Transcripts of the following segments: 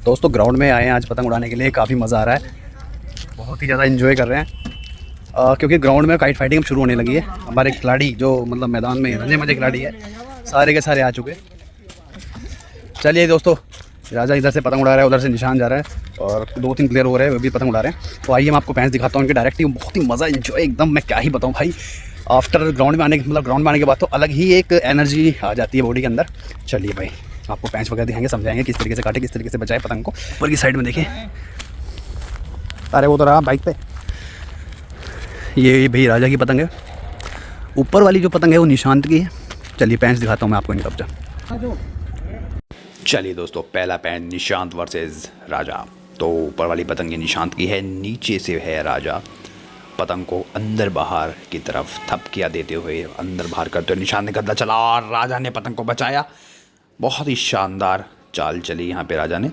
दोस्तों ग्राउंड में आए हैं आज पतंग उड़ाने के लिए, काफ़ी मज़ा आ रहा है, बहुत ही ज़्यादा एंजॉय कर रहे हैं क्योंकि ग्राउंड में काइट फाइटिंग शुरू होने लगी है। हमारे खिलाड़ी जो मतलब मैदान में मजे मजे खिलाड़ी है सारे के सारे आ चुके। चलिए दोस्तों, राजा इधर से पतंग उड़ा रहा है, उधर से निशान जा रहा है और 2-3 प्लेयर हो रहे हैं वो भी पतंग उड़ा रहे हैं। तो आइए मैं आपको पैंच दिखाता हूँ उनके डायरेक्टली, बहुत ही मज़ा एंजॉय एकदम, मैं क्या ही बताऊँ भाई। आफ्टर ग्राउंड में आने मतलब ग्राउंड में आने के बाद तो अलग ही एक एनर्जी आ जाती है बॉडी के अंदर। चलिए भाई आपको पैंच वगैरह दिखाएंगे, समझाएंगे किस तरीके से काटे, किस तरीके से बचाए पतंग को। ऊपर की साइड में देखिए, अरे वो तो रहा बाइक पे, ये भाई राजा की पतंग है। ऊपर वाली जो पतंग है वो निशांत की है। चलिए पैंच दिखाता हूँ मैं आपको इनका कब्जा। चलिए दोस्तों, पहला पैंच निशांत वर्सेस राजा। तो ऊपर वाली पतंग ये निशांत की है, नीचे से है राजा। पतंग को अंदर बाहर की तरफ थपकिया देते हुए अंदर बाहर करते हुए निशांत ने गद्दा चला और राजा ने पतंग को बचाया। बहुत ही शानदार चाल चली यहाँ पे राजा ने,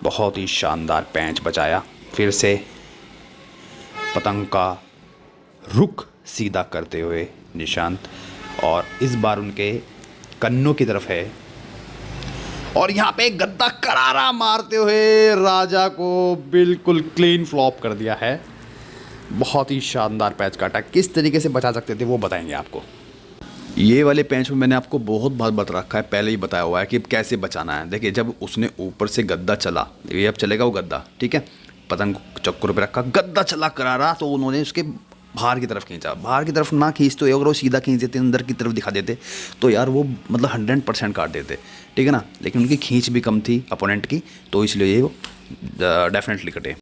बहुत ही शानदार पैंच बचाया। फिर से पतंग का रुख सीधा करते हुए निशांत, और इस बार उनके कन्नों की तरफ है और यहाँ पे गद्दा करारा मारते हुए राजा को बिल्कुल क्लीन फ्लॉप कर दिया है। बहुत ही शानदार पैंच काटा, किस तरीके से बचा सकते थे वो बताएंगे आपको। ये वाले पैंच में मैंने आपको बहुत बार बता रखा है, पहले ही बताया हुआ है कि कैसे बचाना है। देखिए जब उसने ऊपर से गद्दा चला, ये अब चलेगा वो गद्दा, ठीक है, पतंग को चक्कर पे रखा, गद्दा चला करारा, तो उन्होंने उसके बाहर की तरफ खींचा। बाहर की तरफ ना खींचते अगर वो सीधा खींच देते, अंदर की तरफ दिखा देते तो यार वो मतलब 100% काट देते, ठीक है ना। लेकिन उनकी खींच भी कम थी अपोनेंट की, तो इसलिए ये वो डेफिनेटली कटे।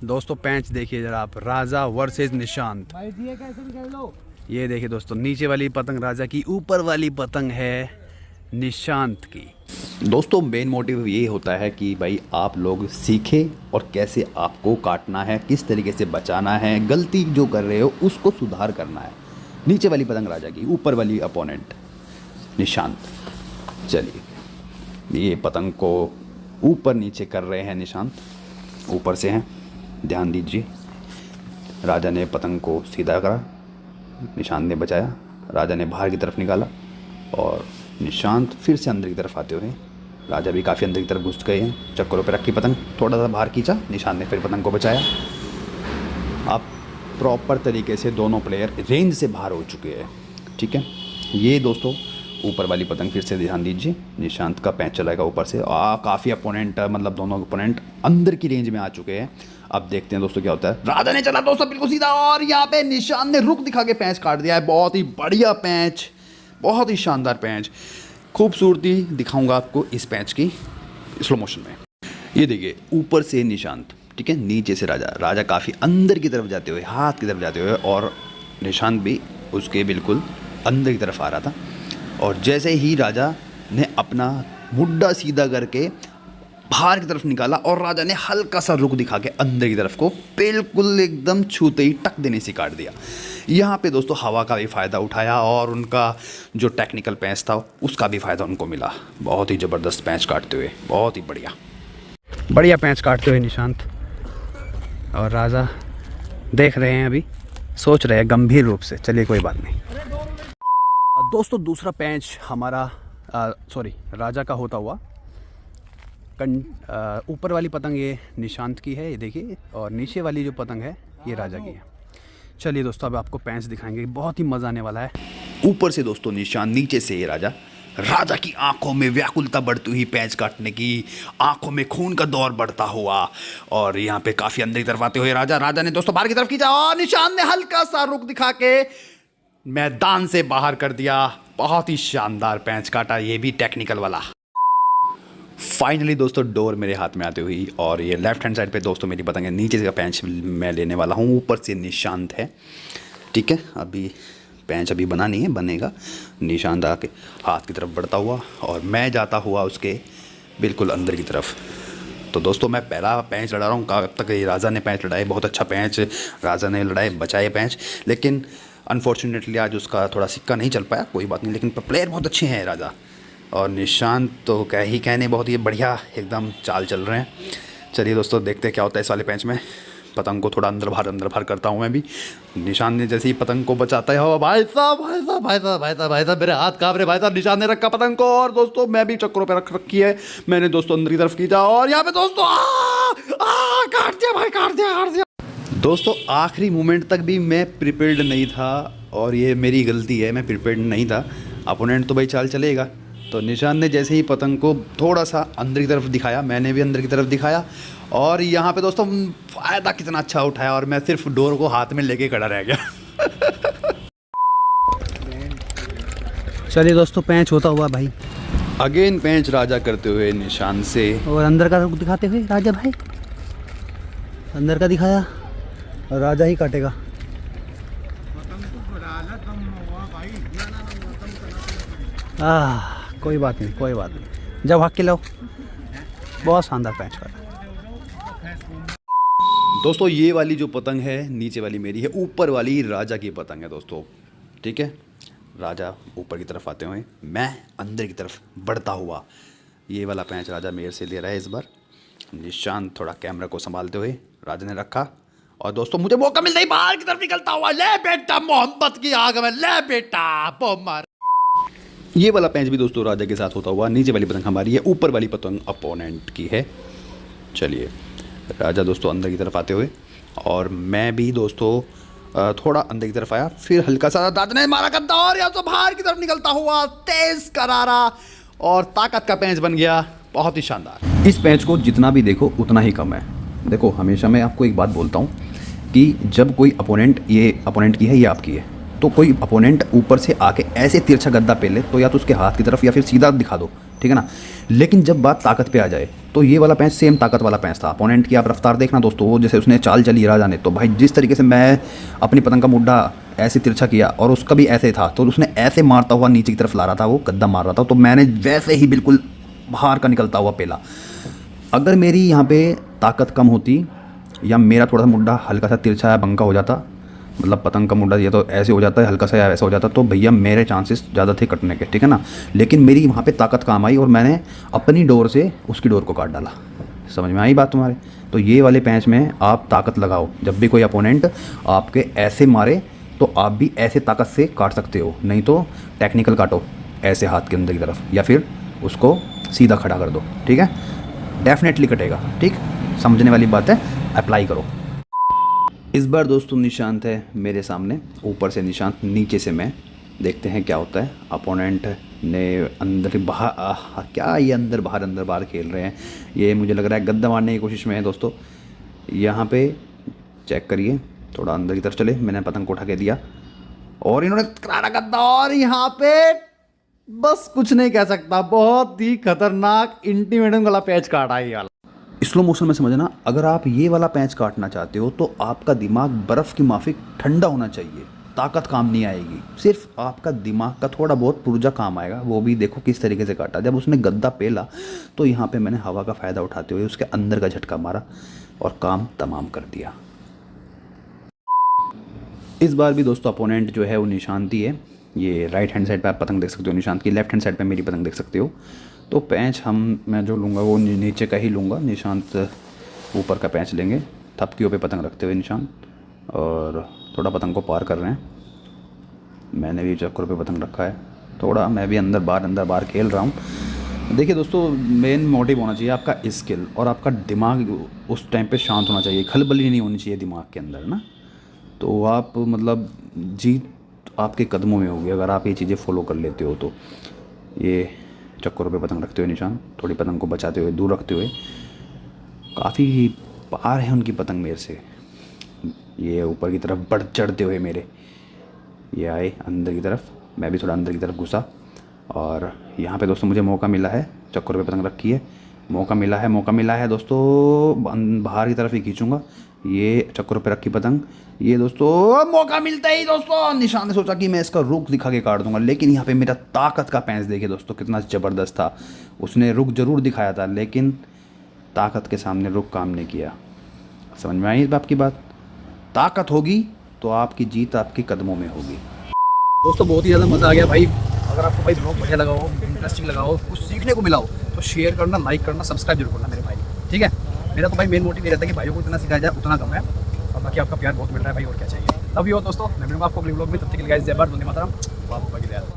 दोस्तों पैंच देखिए जरा आप, राजा वर्सेस निशांत। ये देखिए दोस्तों, नीचे वाली पतंग राजा की, ऊपर वाली पतंग है निशांत की। दोस्तों मेन मोटिव ये होता है कि भाई आप लोग सीखें और कैसे आपको काटना है, किस तरीके से बचाना है, गलती जो कर रहे हो उसको सुधार करना है। नीचे वाली पतंग राजा की, ऊपर वाली अपोनेंट निशांत। चलिए ये पतंग को ऊपर नीचे कर रहे हैं निशांत, ऊपर से हैं, ध्यान दीजिए। राजा ने पतंग को सीधा करा, निशांत ने बचाया, राजा ने बाहर की तरफ निकाला और निशांत फिर से अंदर की तरफ आते हुए, राजा भी काफ़ी अंदर की तरफ घुस गए हैं। चक्करों पे रखी पतंग, थोड़ा सा बाहर खींचा, निशांत ने फिर पतंग को बचाया। अब प्रॉपर तरीके से दोनों प्लेयर रेंज से बाहर हो चुके हैं, ठीक है। ये दोस्तों ऊपर वाली पतंग, फिर से ध्यान दीजिए, निशांत का पैंच चलाएगा ऊपर से। काफ़ी अपोनेंट मतलब दोनों अपोनेंट अंदर की रेंज में आ चुके हैं। अब देखते हैं दोस्तों क्या होता है। राजा ने चला दोस्तों बिल्कुल सीधा और यहाँ पे निशांत ने रुख दिखा के पैंच काट दिया है। बहुत ही बढ़िया पैंच, बहुत ही शानदार पैंच, खूबसूरती दिखाऊंगा आपको इस पैंच की स्लो मोशन में। ये देखिए ऊपर से निशांत, ठीक है, नीचे से राजा। राजा काफ़ी अंदर की तरफ जाते हुए, हाथ की तरफ जाते हुए, और निशांत भी उसके बिल्कुल अंदर की तरफ आ रहा था। और जैसे ही राजा ने अपना मुड्ढा सीधा करके बाहर की तरफ निकाला और राजा ने हल्का सा रुख दिखा के अंदर की तरफ को बिल्कुल एकदम छूते ही टक देने से काट दिया। यहाँ पे दोस्तों हवा का भी फ़ायदा उठाया और उनका जो टेक्निकल पैंच था उसका भी फ़ायदा उनको मिला। बहुत ही ज़बरदस्त पैंच काटते हुए, बहुत ही बढ़िया बढ़िया पैंच काटते हुए निशांत और राजा देख रहे हैं, अभी सोच रहे हैं गंभीर रूप से। चलिए कोई बात नहीं। दोस्तों दूसरा पैंच हमारा राजा का होता हुआ, ऊपर वाली पतंग ये निशांत की है, ये देखिए, और नीचे वाली जो पतंग है ये राजा की है। चलिए दोस्तों अब आपको पैंच दिखाएंगे, बहुत ही मज़ा आने वाला है। ऊपर से दोस्तों निशांत, नीचे से ये राजा। राजा की आंखों में व्याकुलता बढ़ती हुई पैंच काटने की, आंखों में खून का दौर बढ़ता हुआ, और यहाँ पे काफ़ी अंदर की तरफ आते हुए राजा ने दोस्तों बाहर की तरफ खींचा और निशांत ने हल्का सा रुख दिखा के मैदान से बाहर कर दिया। बहुत ही शानदार पैंच काटा, ये भी टेक्निकल वाला। फाइनली दोस्तों डोर मेरे हाथ में आती हुई, और ये लेफ्ट हैंड साइड पे दोस्तों मेरी पतंग है, नीचे का पैंच मैं लेने वाला हूँ, ऊपर से निशांत है, ठीक है। अभी पैंच अभी बना नहीं है, बनेगा। निशांत आके हाथ की तरफ बढ़ता हुआ और मैं जाता हुआ उसके बिल्कुल अंदर की तरफ। तो दोस्तों मैं पहला पैंच लड़ा रहा हूँ, कब तक ये राजा ने पैंच लड़ाए, बहुत अच्छा पैंच राजा ने लड़ाए, बचाए पैंच। लेकिन अनफॉर्चुनेटली आज उसका थोड़ा सिक्का नहीं चल पाया, कोई बात नहीं। लेकिन प्लेयर बहुत अच्छे हैं राजा और निशांत, तो क्या ही कहने, बहुत ही बढ़िया एकदम चाल चल रहे हैं। चलिए दोस्तों देखते हैं क्या होता है इस वाले पैंच में। पतंग को थोड़ा अंदर बाहर करता हूँ मैं भी। निशान ने जैसे ही पतंग को बचाता है, भाई साहब भाई साहब भाई साहब भाई साहब भाई साहब मेरे हाथ कांप रहे भाई साहब। निशान ने रखा पतंग को और दोस्तों मैं भी चक्करों पे रख रखी है मैंने दोस्तों अंदर की तरफ खींचा और यहाँ पे दोस्तों काट दिया भाई, काट दिया। दोस्तों आखिरी मोमेंट तक भी मैं प्रिपेयर्ड नहीं था और ये मेरी गलती है, मैं प्रिपेयर्ड नहीं था। अपोनेंट तो भाई चाल चलेगा, तो निशान ने जैसे ही पतंग को थोड़ा सा अंदर की तरफ दिखाया, मैंने भी अंदर की तरफ दिखाया और यहाँ पे दोस्तों फ़ायदा कितना अच्छा उठाया और मैं सिर्फ डोर को हाथ में लेके खड़ा रह गया। चलिए दोस्तों पैंच होता हुआ भाई, अगेन पैंच राजा करते हुए निशान से और अंदर का रुख दिखाते हुए राजा भाई, अंदर का दिखाया और राजा ही काटेगा। कोई बात नहीं, कोई बात नहीं, जब हक के लो। बहुत शानदार पैंच का दोस्तों। ये वाली जो पतंग है नीचे वाली मेरी है, ऊपर वाली राजा की पतंग है दोस्तों, ठीक है। राजा ऊपर की तरफ आते हुए, मैं अंदर की तरफ बढ़ता हुआ। ये वाला पैंच राजा मेरे से ले रहा है इस बार। निशान थोड़ा कैमरा को संभालते हुए राजा ने रखा और दोस्तों मुझे मौका मिलता ही बाहर की तरफ निकलता हुआ, ले बेटा मोहब्बत की आग में, ले बेटा बम मार। ये वाला पैंच भी दोस्तों राजा के साथ होता हुआ। नीचे वाली पतंग हमारी है, ऊपर वाली पतंग अपोनेंट की है। चलिए राजा दोस्तों अंदर की तरफ आते हुए और मैं भी दोस्तों थोड़ा अंदर की तरफ आया, फिर हल्का सा राजा ने मारा गद्दा और या तो बाहर की तरफ निकलता हुआ तेज करारा और ताकत का पैंच बन गया, बहुत ही शानदार। इस पैंच को जितना भी देखो उतना ही कम है। देखो हमेशा मैं आपको एक बात बोलता हूँ कि जब कोई अपोनेंट, ये अपोनेंट की है, ये आपकी है, तो कोई अपोनेंट ऊपर से आके ऐसे तिरछा गद्दा पेले तो या तो उसके हाथ की तरफ या फिर सीधा दिखा दो, ठीक है ना। लेकिन जब बात ताकत पे आ जाए तो ये वाला पैंच सेम ताकत वाला पैंच था। अपोनेंट की आप रफ्तार देखना दोस्तों, वो जैसे उसने चाल चली राजा ने, तो भाई जिस तरीके से मैं अपनी पतंग का मुड्ढा ऐसे तिरछा किया और उसका भी ऐसे था, तो उसने ऐसे मारता हुआ नीचे की तरफ ला रहा था, वो गद्दा मार रहा था, तो मैंने वैसे ही बिल्कुल बाहर का निकलता हुआ पेला। अगर मेरी यहाँ पे ताकत कम होती या मेरा थोड़ा सा मुड्ढा हल्का सा तिरछा या बंका हो जाता, मतलब पतंग का मुंडा ये तो ऐसे हो जाता है हल्का सा या ऐसा हो जाता, तो भैया मेरे चांसेस ज़्यादा थे कटने के, ठीक है ना। लेकिन मेरी वहाँ पे ताकत काम आई और मैंने अपनी डोर से उसकी डोर को काट डाला। समझ में आई बात तुम्हारे? तो ये वाले पैंच में आप ताकत लगाओ, जब भी कोई अपोनेंट आपके ऐसे मारे तो आप भी ऐसे ताकत से काट सकते हो, नहीं तो टेक्निकल काटो ऐसे हाथ के अंदर की तरफ या फिर उसको सीधा खड़ा कर दो, ठीक है, डेफिनेटली कटेगा। ठीक, समझने वाली बात है, अप्लाई करो। इस बार दोस्तों निशांत है मेरे सामने, ऊपर से निशांत, नीचे से मैं। देखते हैं क्या होता है। अपोनेंट ने अंदर बाहर, क्या ये अंदर बाहर खेल रहे हैं। ये मुझे लग रहा है गद्दा मारने की कोशिश में है दोस्तों। यहाँ पे चेक करिए, थोड़ा अंदर की तरफ चले, मैंने पतंग को उठा के दिया और इन्होंने करारा गद्दा, और यहाँ पे बस कुछ नहीं कह सकता, बहुत ही खतरनाक इंटीमेटम वाला पैच काटा है ये वाला। स्लो मोशन में समझना, अगर आप ये वाला पैंच काटना चाहते हो तो आपका दिमाग बर्फ़ की माफिक ठंडा होना चाहिए, ताकत काम नहीं आएगी, सिर्फ आपका दिमाग का थोड़ा बहुत पुर्जा काम आएगा। वो भी देखो किस तरीके से काटा, जब उसने गद्दा पेला तो यहाँ पे मैंने हवा का फ़ायदा उठाते हुए उसके अंदर का झटका मारा और काम तमाम कर दिया। इस बार भी दोस्तों अपोनेंट जो है वो निशांत ही है। ये राइट हैंड साइड पर आप पतंग देख सकते हो निशांत की, लेफ्ट हैंड साइड पर मेरी पतंग देख सकते हो। तो पैंच मैं जो लूँगा वो नीचे का ही लूँगा, निशांत ऊपर का पैंच लेंगे। थपकियों पे पतंग रखते हुए निशांत, और थोड़ा पतंग को पार कर रहे हैं। मैंने भी चक्कर पे पतंग रखा है, थोड़ा मैं भी अंदर बाहर खेल रहा हूँ। देखिए दोस्तों, मेन मोटिव होना चाहिए आपका स्किल, और आपका दिमाग उस टाइम पे शांत होना चाहिए, खलबली नहीं होनी चाहिए दिमाग के अंदर ना। तो आप मतलब जीत आपके कदमों में होगी अगर आप ये चीज़ें फॉलो कर लेते हो। तो ये चक्करों पे पतंग रखते हुए निशान, थोड़ी पतंग को बचाते हुए, दूर रखते हुए, काफ़ी पार है उनकी पतंग मेरे से। ये ऊपर की तरफ बढ़ चढ़ते हुए मेरे ये आए अंदर की तरफ, मैं भी थोड़ा अंदर की तरफ घुसा, और यहाँ पे दोस्तों मुझे मौका मिला है, चक्करों पे पतंग रखी है, मौका मिला है दोस्तों, बाहर की तरफ ही खींचूँगा। ये चक्करों पे रखी पतंग, ये दोस्तों मौका मिलता ही दोस्तों निशान ने सोचा कि मैं इसका रुख दिखा के काट दूंगा, लेकिन यहाँ पे मेरा ताकत का पैंच देखिए दोस्तों कितना ज़बरदस्त था। उसने रुख जरूर दिखाया था, लेकिन ताकत के सामने रुख काम नहीं किया। समझ में आई इस बात की बात? ताकत होगी तो आपकी जीत आपके कदमों में होगी। दोस्तों बहुत ही ज़्यादा मज़ा आ गया भाई। अगर आपको भाई ब्लॉग बढ़िया लगा हो, इंटरेस्टिंग लगा हो, कुछ सीखने को मिला हो, तो शेयर करना, लाइक करना, सब्सक्राइब जरूर करना मेरे भाई, ठीक है। मेरा तो भाई मेन मोटिव ये रहता है कि भाइयों को इतना सिखाया जाए उतना कम है। बाकी आपका प्यार बहुत मिल रहा है भाई, और क्या चाहिए। तभी हो दोस्तों, मैं मिलूंगा आपको अगले व्लॉग में, तब तक के लिए गाइस जय भारत, वंदे मातरम, बाय।